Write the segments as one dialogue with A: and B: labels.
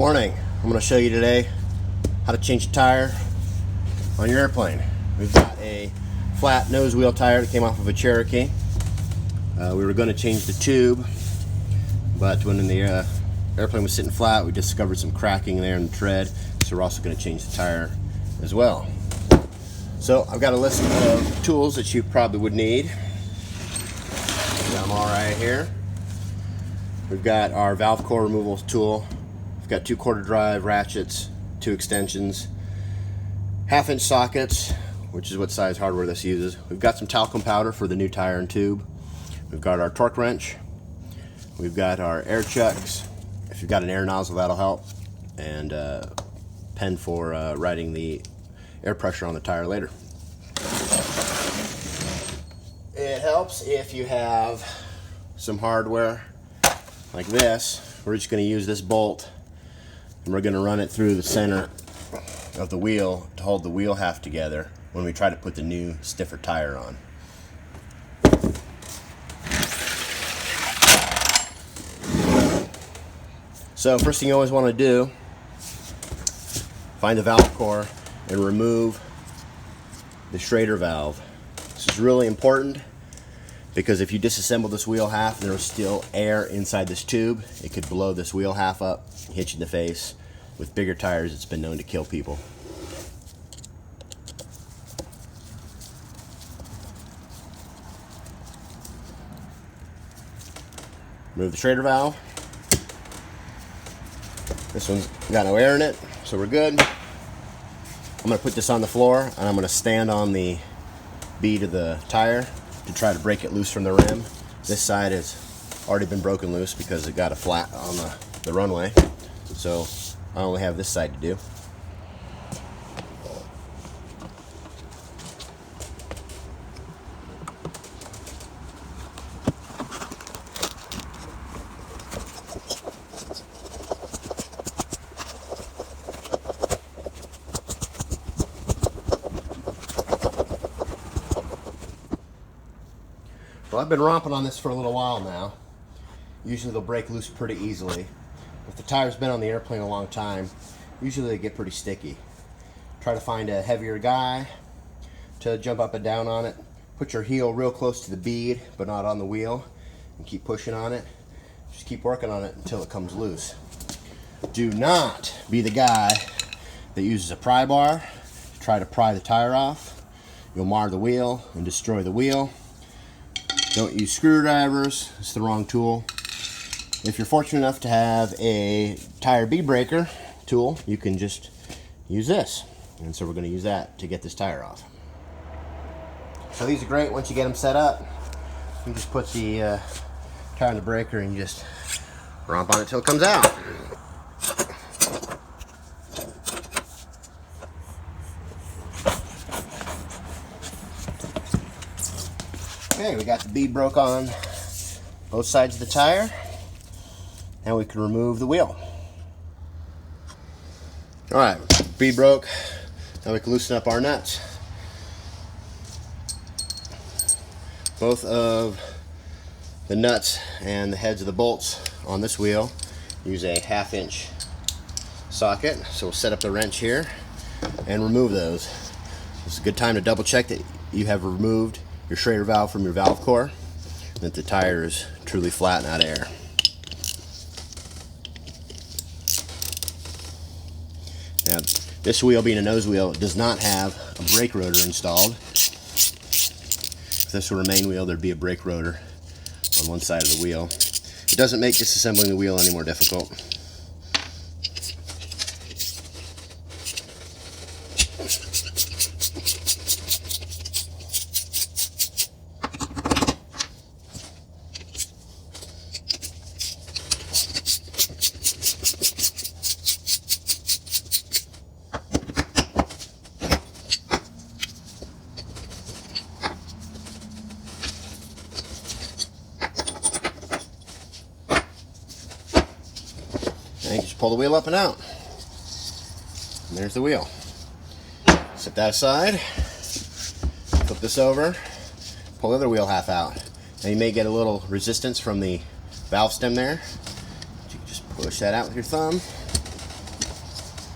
A: Morning. I'm going to show you today how to change a tire on your airplane. We've got a flat nose wheel tire that came off of a Cherokee. We were going to change the tube, but when the airplane was sitting flat, we discovered some cracking there in the tread, so we're also going to change the tire as well. So I've got a list of tools that you probably would need. Got them all right here. We've got our valve core removal tool. We've got 2/4 drive ratchets, 2 extensions, 1/2-inch sockets, which is what size hardware this uses. We've got some talcum powder for the new tire and tube. We've got our torque wrench. We've got our air chucks. If you've got an air nozzle, that'll help. And a pen for writing the air pressure on the tire later. It helps if you have some hardware like this. We're just going to use this bolt and we're going to run it through the center of the wheel to hold the wheel half together when we try to put the new stiffer tire on. So first thing you always want to do, find the valve core and remove the Schrader valve. This is really important because if you disassemble this wheel half and there's still air inside this tube, it could blow this wheel half up, hit you in the face. With bigger tires, it's been known to kill people. Remove the Schrader valve. This one's got no air in it, so we're good. I'm going to put this on the floor and I'm going to stand on the bead of the tire to try to break it loose from the rim. This side has already been broken loose because it got a flat on the runway. So I only have this side to do. Well, I've been romping on this for a little while now. Usually they'll break loose pretty easily. If the tire's been on the airplane a long time, usually they get pretty sticky. Try to find a heavier guy to jump up and down on it. Put your heel real close to the bead, but not on the wheel, and keep pushing on it. Just keep working on it until it comes loose. Do not be the guy that uses a pry bar to try to pry the tire off. You'll mar the wheel and destroy the wheel. Don't use screwdrivers, it's the wrong tool. If you're fortunate enough to have a tire bead breaker tool, you can just use this. And so we're going to use that to get this tire off. So these are great once you get them set up. You just put the tire in the breaker and you just romp on it till it comes out. Okay, we got the bead broke on both sides of the tire. Now we can remove the wheel. Alright, bead broke. Now we can loosen up our nuts. Both of the nuts and the heads of the bolts on this wheel use a 1/2-inch socket. So we'll set up the wrench here and remove those. It's a good time to double check that you have removed your Schrader valve from your valve core, and that the tire is truly flat and out of air. Now, this wheel being a nose wheel does not have a brake rotor installed. If this were a main wheel, there'd be a brake rotor on one side of the wheel. It doesn't make disassembling the wheel any more difficult. And you just pull the wheel up and out. And there's the wheel. Set that aside. Flip this over. Pull the other wheel half out. Now you may get a little resistance from the valve stem there. You can just push that out with your thumb.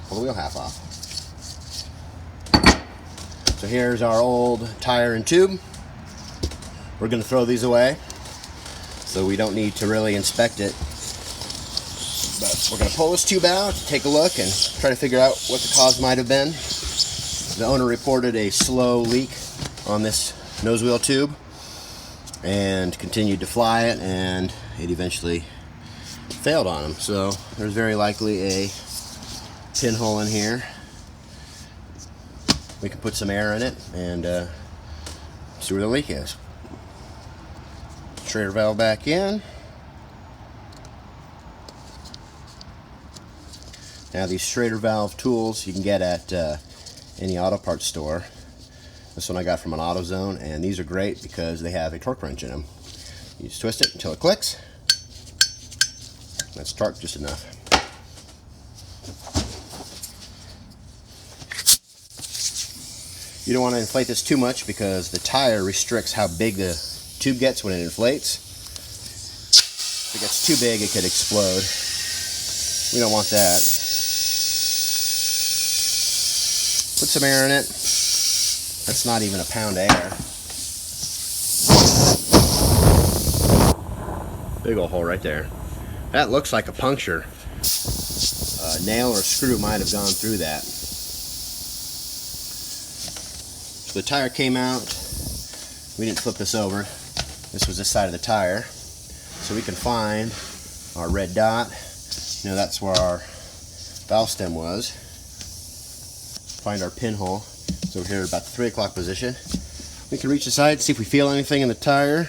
A: pull the wheel half off. So here's our old tire and tube. We're going to throw these away, so we don't need to really inspect it. But we're going to pull this tube out, take a look, and try to figure out what the cause might have been. The owner reported a slow leak on this nose wheel tube and continued to fly it, and it eventually failed on him. So there's very likely a pinhole in here. We can put some air in it and see where the leak is. Trailer valve back in. Now these Schrader valve tools you can get at any auto parts store. This one I got from an AutoZone, and these are great because they have a torque wrench in them. You just twist it until it clicks. That's torque just enough. You don't want to inflate this too much because the tire restricts how big the tube gets when it inflates. If it gets too big, it could explode. We don't want that. Put some air in it. That's not even a pound of air. Big old hole right there. That looks like a puncture. A nail or a screw might have gone through that. So the tire came out. We didn't flip this over. This was this side of the tire. So we can find our red dot. You know, that's where our valve stem was. Find our pinhole. It's over here at about the 3 o'clock position. We can reach the side, see if we feel anything in the tire.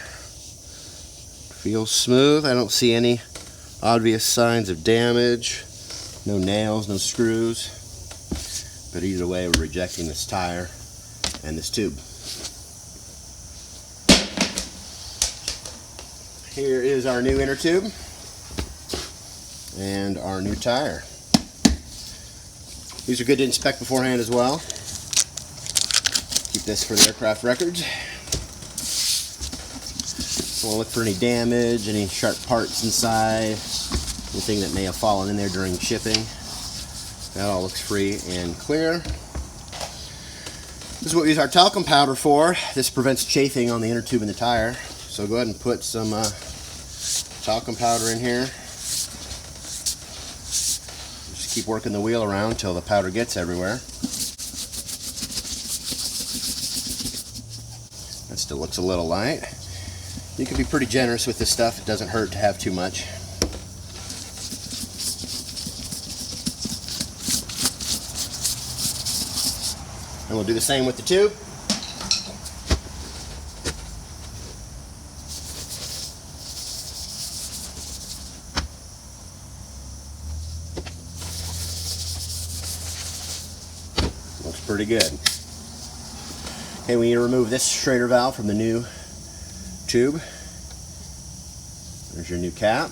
A: Feels smooth. I don't see any obvious signs of damage. No nails, no screws. But either way, we're rejecting this tire and this tube. Here is our new inner tube and our new tire. These are good to inspect beforehand as well. Keep this for the aircraft records. Don't want to look for any damage, any sharp parts inside, anything that may have fallen in there during shipping. That all looks free and clear. This is what we use our talcum powder for. This prevents chafing on the inner tube and the tire. So go ahead and put some talcum powder in here. Just keep working the wheel around until the powder gets everywhere. That still looks a little light. You can be pretty generous with this stuff. It doesn't hurt to have too much. And we'll do the same with the tube. Looks pretty good. Okay, we need to remove this Schrader valve from the new tube. There's your new cap.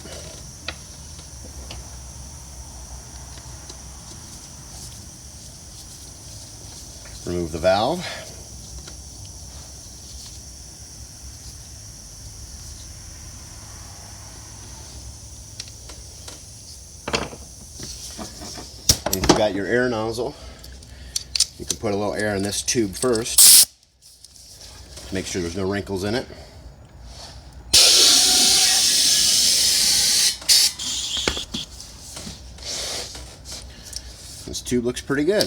A: Remove the valve. And if you've got your air nozzle, you can put a little air in this tube first to make sure there's no wrinkles in it. This tube looks pretty good.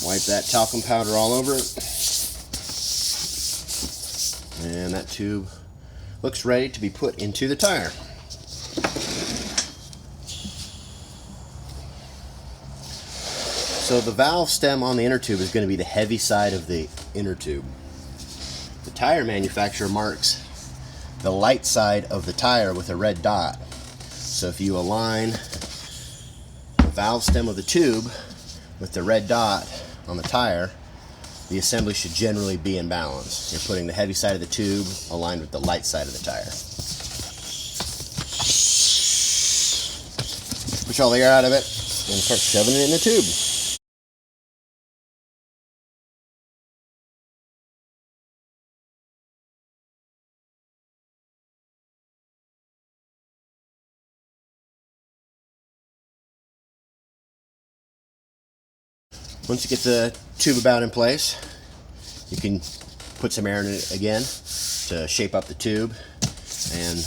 A: Wipe that talcum powder all over it. And that tube looks ready to be put into the tire. So the valve stem on the inner tube is going to be the heavy side of the inner tube. The tire manufacturer marks the light side of the tire with a red dot. So if you align the valve stem of the tube with the red dot on the tire, the assembly should generally be in balance. You're putting the heavy side of the tube aligned with the light side of the tire. Push all the air out of it and start shoving it in the tube. Once you get the tube about in place, you can put some air in it again to shape up the tube and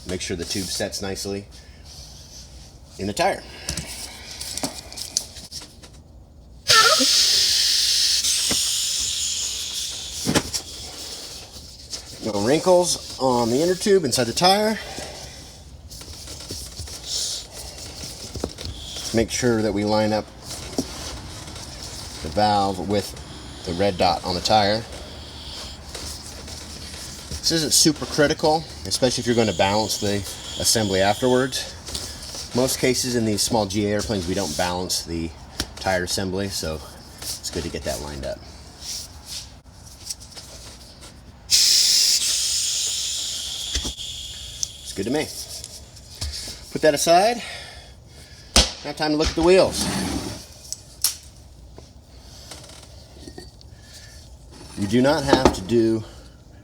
A: make sure the tube sets nicely in the tire. No wrinkles on the inner tube inside the tire. Make sure that we line up the valve with the red dot on the tire. This isn't super critical, especially if you're going to balance the assembly afterwards. Most cases in these small GA airplanes we don't balance the tire assembly, so it's good to get that lined up. It's good to me. Put that aside. Now time to look at the wheels. You do not have to do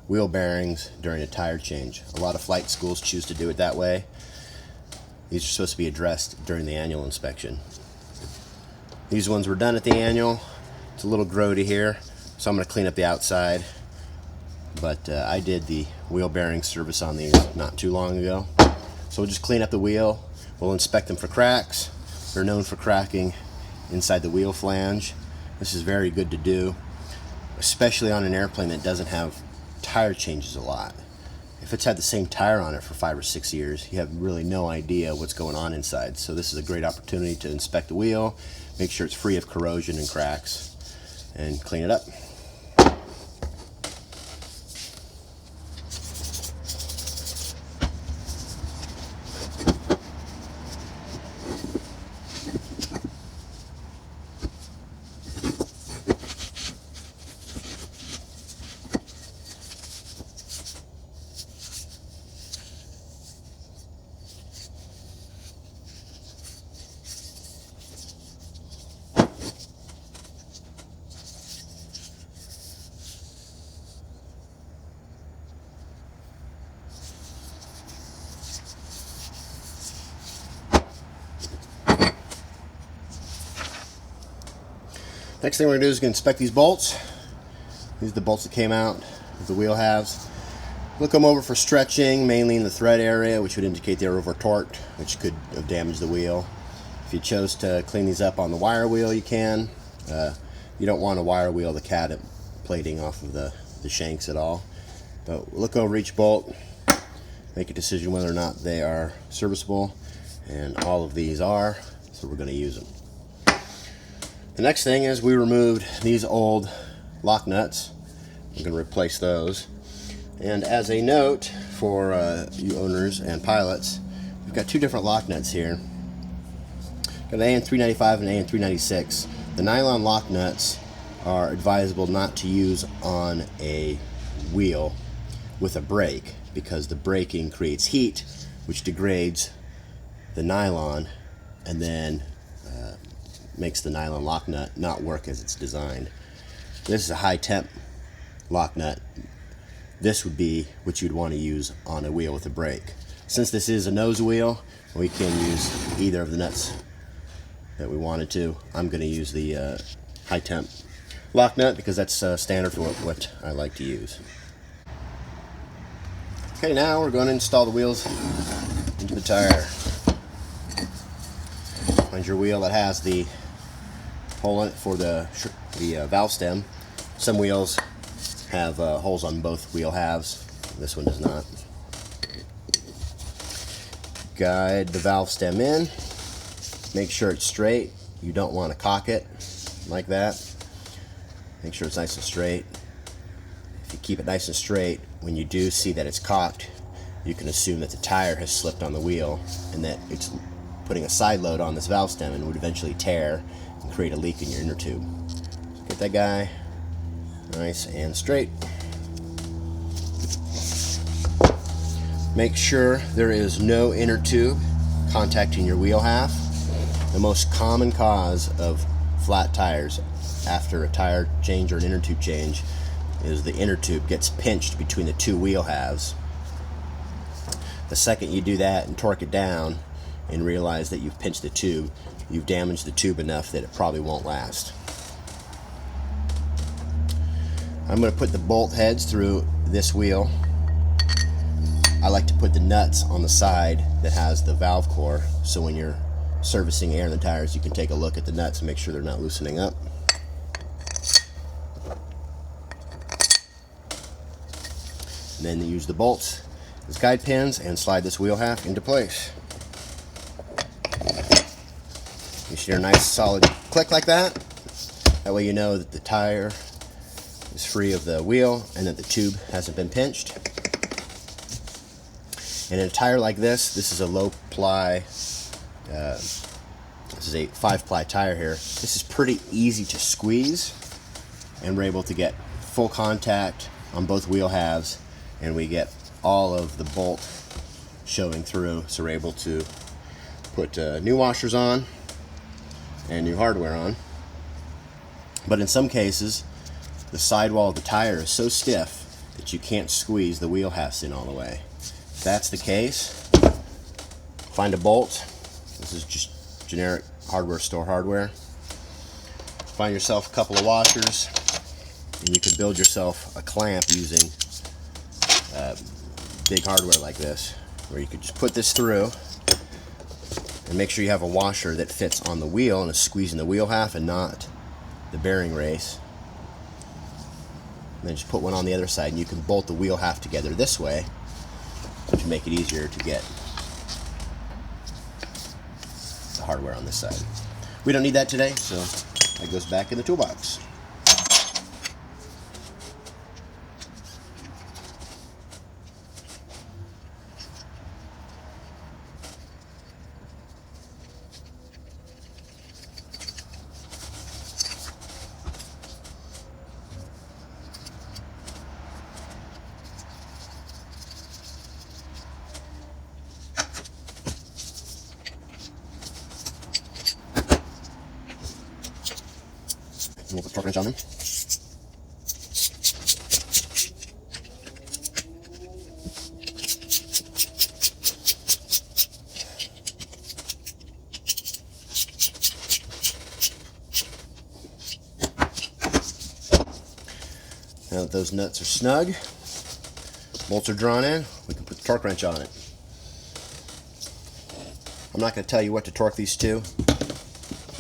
A: wheel bearings during a tire change. A lot of flight schools choose to do it that way. These are supposed to be addressed during the annual inspection. These ones were done at the annual. It's a little grody here, so I'm going to clean up the outside. But I did the wheel bearing service on these not too long ago. So we'll just clean up the wheel. We'll inspect them for cracks. They're known for cracking inside the wheel flange. This is very good to do, especially on an airplane that doesn't have tire changes a lot. If it's had the same tire on it for 5 or 6 years, you have really no idea what's going on inside. So this is a great opportunity to inspect the wheel, make sure it's free of corrosion and cracks, and clean it up. Next thing we're going to do is inspect these bolts. These are the bolts that came out of the wheel halves. Look them over for stretching, mainly in the thread area, which would indicate they were over torqued, which could have damaged the wheel. If you chose to clean these up on the wire wheel, you can. You don't want to wire wheel the cat plating off of the shanks at all. But look over each bolt, make a decision whether or not they are serviceable, and all of these are, so we're going to use them. The next thing is we removed these old lock nuts. I'm going to replace those. And as a note for you owners and pilots, we've got two different lock nuts here. Got an AN395 and an AN396. The nylon lock nuts are advisable not to use on a wheel with a brake, because the braking creates heat, which degrades the nylon and then makes the nylon lock nut not work as it's designed. This is a high temp lock nut. This would be what you'd want to use on a wheel with a brake. Since this is a nose wheel, we can use either of the nuts that we wanted to. I'm going to use the high temp lock nut because that's standard for what I like to use. Okay, now we're going to install the wheels into the tire. Find your wheel that has the hole in it for the valve stem. Some wheels have holes on both wheel halves. This one does not. Guide the valve stem in. Make sure it's straight. You don't want to cock it like that. Make sure it's nice and straight. If you keep it nice and straight, when you do see that it's cocked, you can assume that the tire has slipped on the wheel and that it's putting a side load on this valve stem and would eventually tear and create a leak in your inner tube. So get that guy nice and straight. Make sure there is no inner tube contacting your wheel half. The most common cause of flat tires after a tire change or an inner tube change is the inner tube gets pinched between the two wheel halves. The second you do that and torque it down and realize that you've pinched the tube, you've damaged the tube enough that it probably won't last. I'm going to put the bolt heads through this wheel. I like to put the nuts on the side that has the valve core, so when you're servicing air in the tires, you can take a look at the nuts and make sure they're not loosening up. And then use the bolts as guide pins and slide this wheel half into place. You should hear a nice solid click like that. That way you know that the tire is free of the wheel and that the tube hasn't been pinched. And in a tire like this is a low ply, this is a 5-ply tire here. This is pretty easy to squeeze, and we're able to get full contact on both wheel halves, and we get all of the bolt showing through, so we're able to put new washers on and new hardware on. But in some cases, the sidewall of the tire is so stiff that you can't squeeze the wheel halves in all the way. If that's the case, find a bolt. This is just generic hardware store hardware. Find yourself a couple of washers, and you can build yourself a clamp using big hardware like this, where you could just put this through and make sure you have a washer that fits on the wheel and is squeezing the wheel half and not the bearing race. And then just put one on the other side, and you can bolt the wheel half together this way to make it easier to get the hardware on this side. We don't need that today, so that goes back in the toolbox. And we'll put torque wrench on them. Now that those nuts are snug, bolts are drawn in, we can put the torque wrench on it. I'm not going to tell you what to torque these to.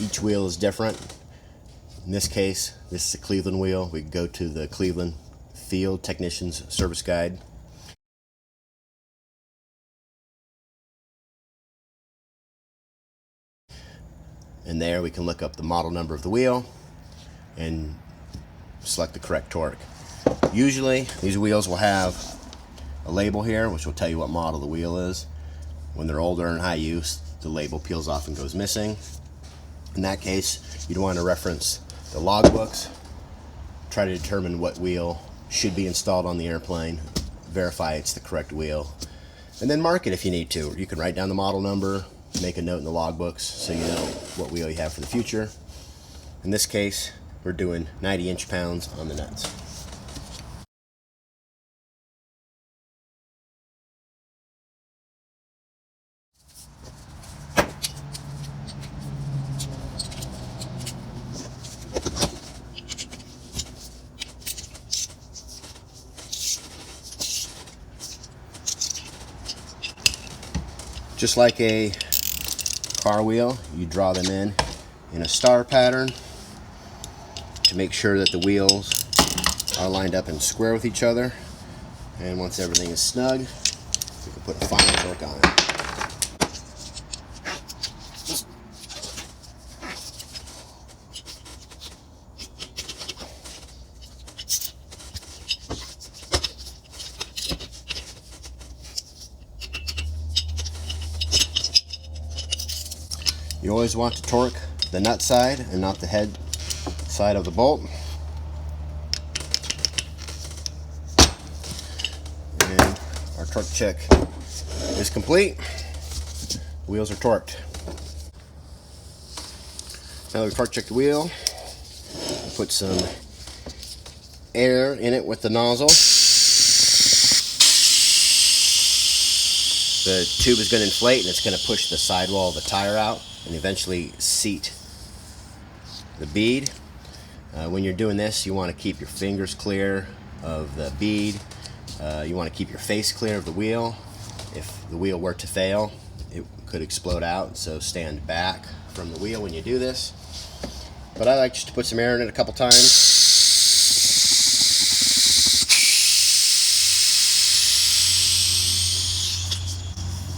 A: Each wheel is different. In this case, this is a Cleveland wheel. We can go to the Cleveland Field Technician's Service Guide. And there we can look up the model number of the wheel and select the correct torque. Usually these wheels will have a label here which will tell you what model the wheel is. When they're older and high use, the label peels off and goes missing. In that case, you'd want to reference the logbooks, try to determine what wheel should be installed on the airplane, verify it's the correct wheel, and then mark it if you need to. You can write down the model number, make a note in the logbooks so you know what wheel you have for the future. In this case, we're doing 90 inch-pounds on the nuts. Just like a car wheel, you draw them in a star pattern to make sure that the wheels are lined up and square with each other. And once everything is snug, we can put a final torque on it. You always want to torque the nut side and not the head side of the bolt. And our torque check is complete. The wheels are torqued. Now that we've torque checked the wheel, we'll put some air in it with the nozzle. The tube is going to inflate and it's going to push the sidewall of the tire out and eventually seat the bead. When you're doing this, you want to keep your fingers clear of the bead. You want to keep your face clear of the wheel. If the wheel were to fail, it could explode out, so stand back from the wheel when you do this. But I like just to put some air in it a couple times.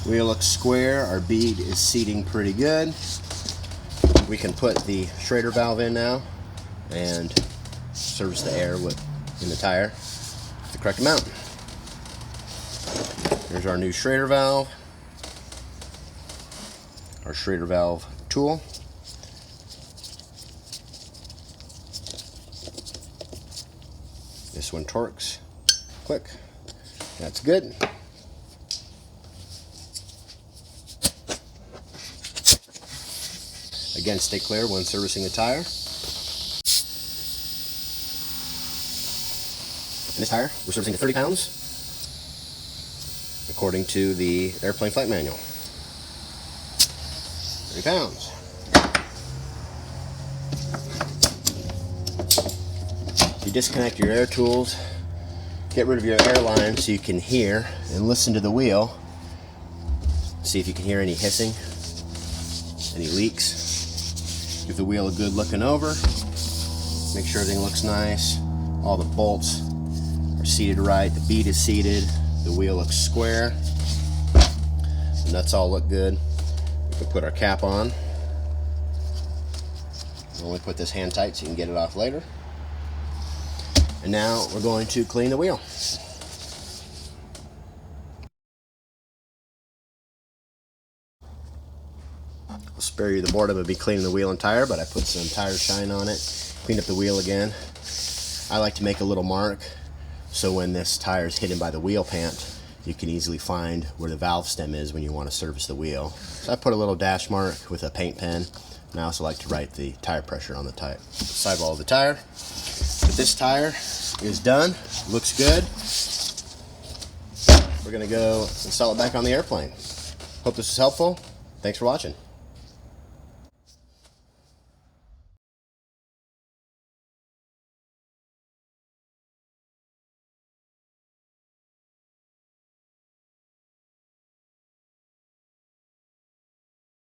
A: Wheel looks square, our bead is seating pretty good. We can put the Schrader valve in now and service the air in the tire the correct amount. Here's our new Schrader valve, our Schrader valve tool. This one torques quick. That's good. Again, stay clear when servicing the tire. In this tire, we're servicing at 30 pounds, according to the airplane flight manual. 30 pounds. You disconnect your air tools, get rid of your air line so you can hear and listen to the wheel. See if you can hear any hissing, any leaks. Give the wheel a good looking over. Make sure everything looks nice. All the bolts are seated right. The bead is seated. The wheel looks square. The nuts all look good. We can put our cap on. Only put this hand tight so you can get it off later. And now we're going to clean the wheel. I'll spare you the boredom of me cleaning the wheel and tire, but I put some tire shine on it, cleaned up the wheel again. I like to make a little mark so when this tire is hidden by the wheel pant, you can easily find where the valve stem is when you want to service the wheel. So I put a little dash mark with a paint pen, and I also like to write the tire pressure on the sidewall of the tire. But this tire is done, looks good. We're going to go install it back on the airplane. Hope this was helpful. Thanks for watching.